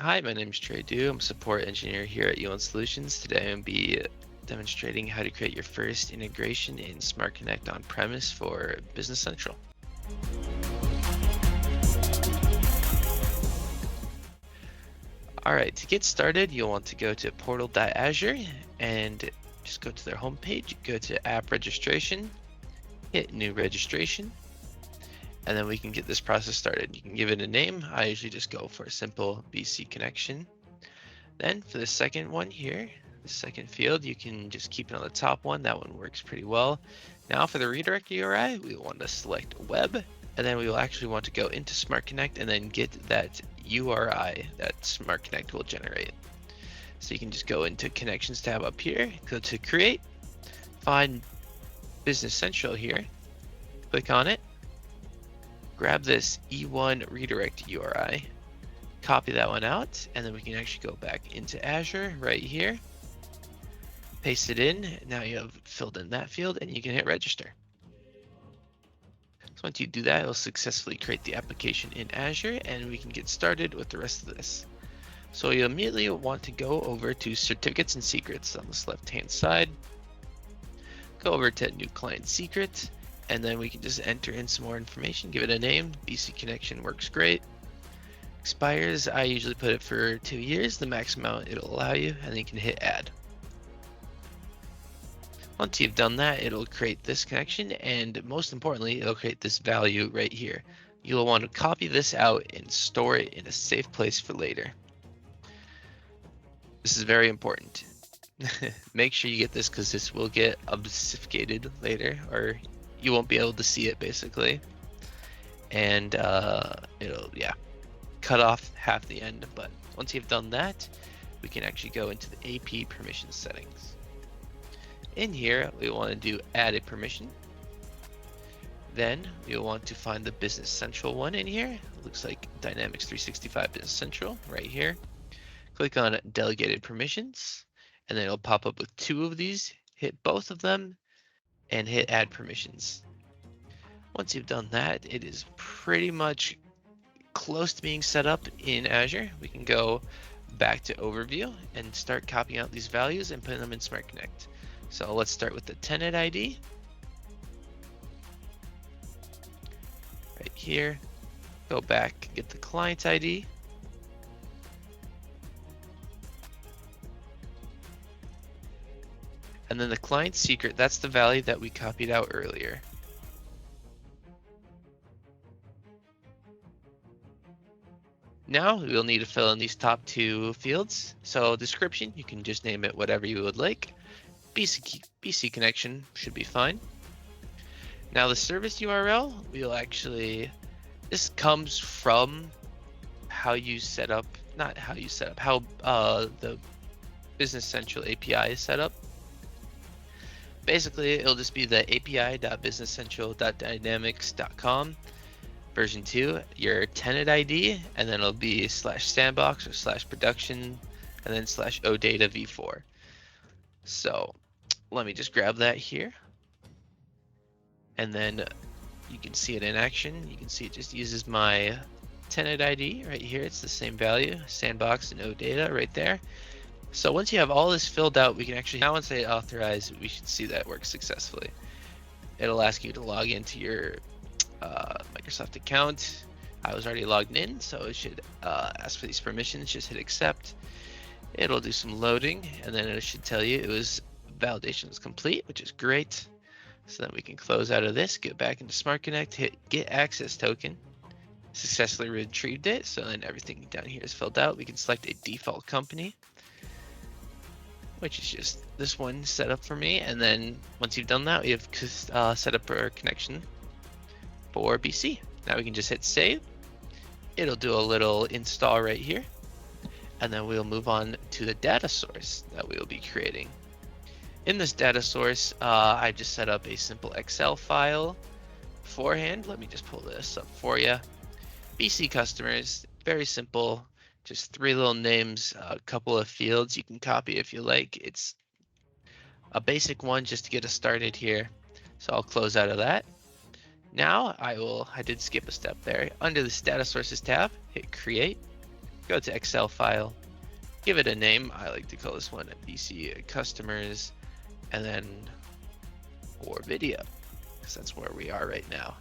Hi, my name is Trey Dew. I'm a support engineer here at eOne Solutions. Today I'm going to be demonstrating how to create your first integration in SmartConnect on-premise for Business Central. All right, to get started, you'll want to go to portal.azure and just go to their homepage, go to app registration, hit new registration, and then we can get this process started. You can give it a name. I usually just go for a simple BC connection. Then for the second one here, the second field, you can just keep it on the top one. That one works pretty well. Now for the redirect URI, we want to select web, and then we will actually want to go into SmartConnect and then get that URI that SmartConnect will generate. So you can just go into Connections tab up here, go to Create, find Business Central here, click on it, grab this eOne redirect URI, copy that one out, and then we can actually go back into Azure right here, paste it in. Now you have filled in that field and you can hit register. So once you do that, it'll successfully create the application in Azure and we can get started with the rest of this. So you immediately want to go over to certificates and secrets on this left-hand side, go over to new client secret, and then we can just enter in some more information, give it a name. BC connection works great. Expires, I usually put it for 2 years, the max amount it'll allow you, and then you can hit add. Once you've done that, it'll create this connection, and most importantly, it'll create this value right here. You'll want to copy this out and store it in a safe place for later. This is very important. Make sure you get this because this will get obfuscated later, or you won't be able to see it basically. And it'll, cut off half the end. But once you've done that, we can actually go into the AP permission settings. In here, we want to do add a permission. Then you'll want to find the Business Central one in here. It looks like Dynamics 365 Business Central right here. Click on Delegated Permissions, and then it'll pop up with 2 of these. Hit both of them and hit Add Permissions. Once you've done that, it is pretty much close to being set up in Azure. We can go back to Overview and start copying out these values and putting them in SmartConnect. So let's start with the tenant ID. Right here, go back, get the client ID. And then the client secret, that's the value that we copied out earlier. Now we'll need to fill in these top 2 fields. So description, you can just name it whatever you would like. BC connection should be fine. Now the service URL, this comes from how you set up, how the Business Central API is set up. Basically, it'll just be the api.businesscentral.dynamics.com version 2, your tenant ID, and then it'll be /sandbox or /production, and then /odata v4. So let me just grab that here. And then you can see it in action. You can see it just uses my tenant ID right here. It's the same value, sandbox and odata right there. So once you have all this filled out, we can actually, now once I authorize, we should see that work successfully. It'll ask you to log into your Microsoft account. I was already logged in, so it should ask for these permissions. Just hit accept. It'll do some loading, and then it should tell you it was validation is complete, which is great. So then we can close out of this, get back into SmartConnect, hit get access token. Successfully retrieved it, so then everything down here is filled out. We can select a default company, which is just this one set up for me. And then once you've done that, we have set up our connection for BC. Now we can just hit save. It'll do a little install right here. And then we'll move on to the data source that we'll be creating. In this data source, I just set up a simple Excel file beforehand. Let me just pull this up for you. BC customers, very simple. Just 3 little names, a couple of fields you can copy if you like. It's a basic one just to get us started here. So I'll close out of that. Now I did skip a step there. Under this data sources tab, hit create. go to Excel file, give it a name. I like to call this one BC customers, and then for video, because that's where we are right now.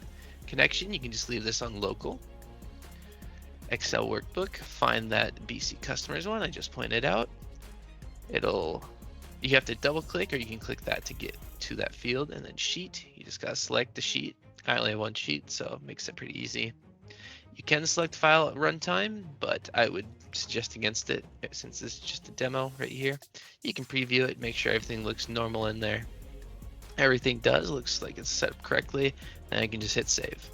Connection, you can just leave this on local. Excel workbook, find that BC customers one I just pointed out. You have to double click, or you can click that to get to that field, and then sheet, you just gotta select the sheet. I only have one sheet, so it makes it pretty easy. You can select file at runtime, but I would suggest against it since this is just a demo right here. You can preview it, make sure everything looks normal in there. Everything looks like it's set up correctly, and I can just hit save.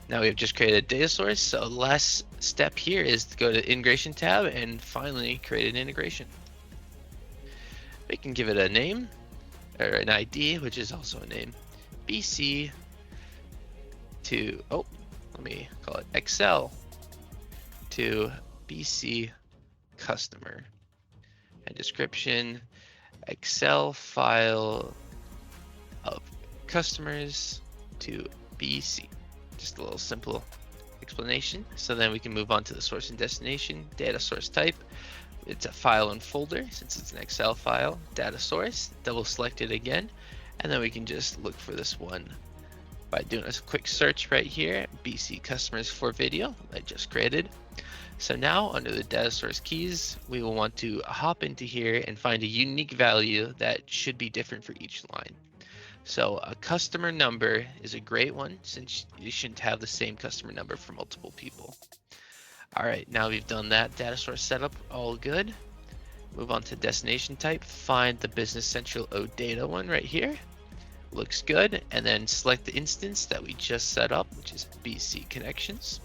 Now we've just created a data source, so the last step here is to go to integration tab and finally create an integration. We can give it a name, or an ID, which is also a name. BC to, let me call it Excel to BC customer. And description, Excel file of customers to BC. Just a little simple explanation. So then we can move on to the source and destination, data source type. It's a file and folder since it's an Excel file. Data source, double select it again, and then we can just look for this one by doing a quick search right here, BC customers for video I just created. So now under the data source keys, we will want to hop into here and find a unique value that should be different for each line. So a customer number is a great one since you shouldn't have the same customer number for multiple people. All right, now we've done that data source setup, all good. Move on to destination type, find the Business Central OData one right here. Looks good, and then select the instance that we just set up, which is BC Connections.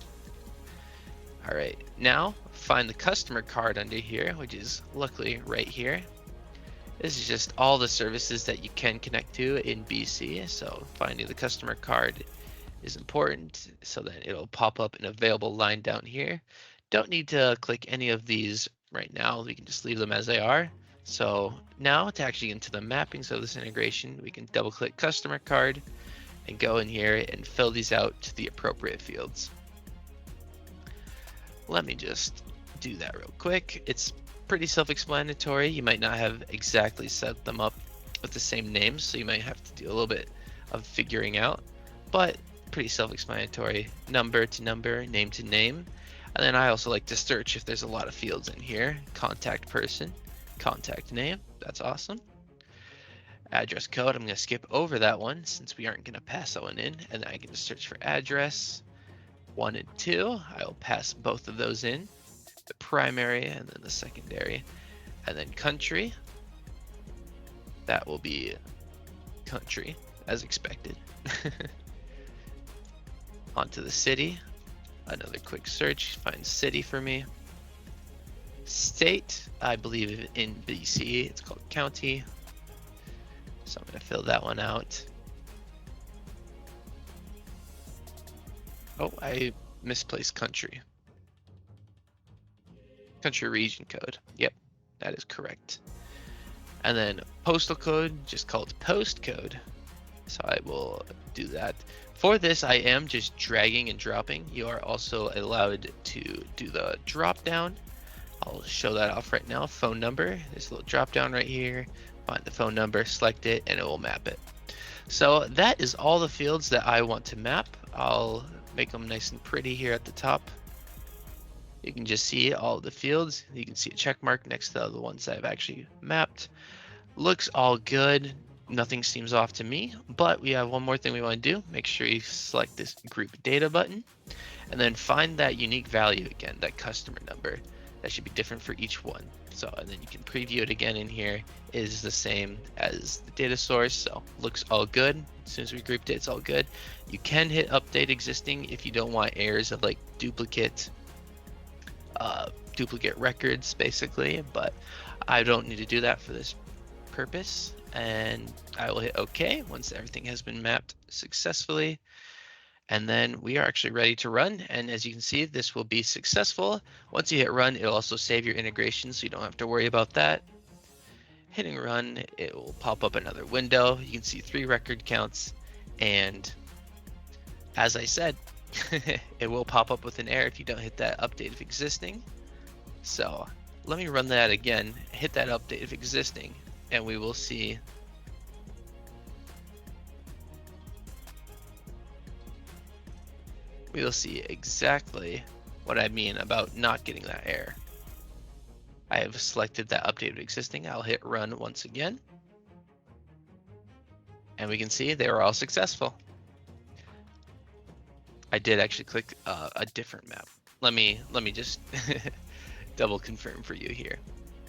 All right, now find the customer card under here, which is luckily right here. This is just all the services that you can connect to in BC, so finding the customer card is important, so then it'll pop up an available line down here. Don't need to click any of these right now, we can just leave them as they are. So now to actually get into the mappings of this integration, we can double click customer card and go in here and fill these out to the appropriate fields. Let me just do that real quick. It's pretty self-explanatory. You might not have exactly set them up with the same names, so you might have to do a little bit of figuring out, but pretty self-explanatory. Number to number, name to name. And then I also like to search if there's a lot of fields in here. Contact person, contact name, that's awesome. Address code, I'm gonna skip over that one since we aren't gonna pass that one in, and then I can just search for address 1 and 2. I will pass both of those in, the primary and then the secondary, and then country. That will be country as expected. Onto the city, another quick search, find city for me. State, I believe in BC, it's called county. So I'm gonna fill that one out. Oh, I misplaced country. Country region code, yep, that is correct. And then postal code, just called postcode. So I will do that. For this, I am just dragging and dropping. You are also allowed to do the drop down. I'll show that off right now. Phone number, there's a little drop down right here. Find the phone number, select it, and it will map it. So that is all the fields that I want to map. I'll make them nice and pretty here at the top. You can just see all the fields. You can see a check mark next to the ones that I've actually mapped. Looks all good. Nothing seems off to me, but we have one more thing we want to do. Make sure you select this group data button and then find that unique value again, that customer number. That should be different for each one. So, and then you can preview it again in here. It is the same as the data source, so looks all good. As soon as we grouped it, it's all good. You can hit update existing if you don't want errors of like duplicate records basically, but I don't need to do that for this purpose. And I will hit OK once everything has been mapped successfully. And then we are actually ready to run. And as you can see, this will be successful. Once you hit run, it'll also save your integration, so you don't have to worry about that. Hitting run, it will pop up another window. You can see 3 record counts. And as I said, It will pop up with an error if you don't hit that update of existing. So let me run that again, hit that update of existing, and we will see. We will see exactly what I mean about not getting that error. I have selected that update of existing. I'll hit run once again. And we can see they were all successful. I did actually click a different map. Let me just double confirm for you here.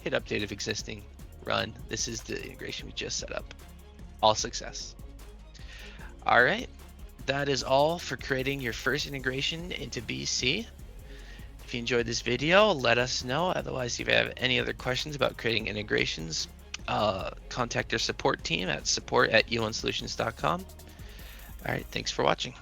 Hit update of existing, run. This is the integration we just set up. All success. All right, that is all for creating your first integration into BC. If you enjoyed this video, let us know. Otherwise, if you have any other questions about creating integrations, contact our support team at support@eonesolutions.com. All right, thanks for watching.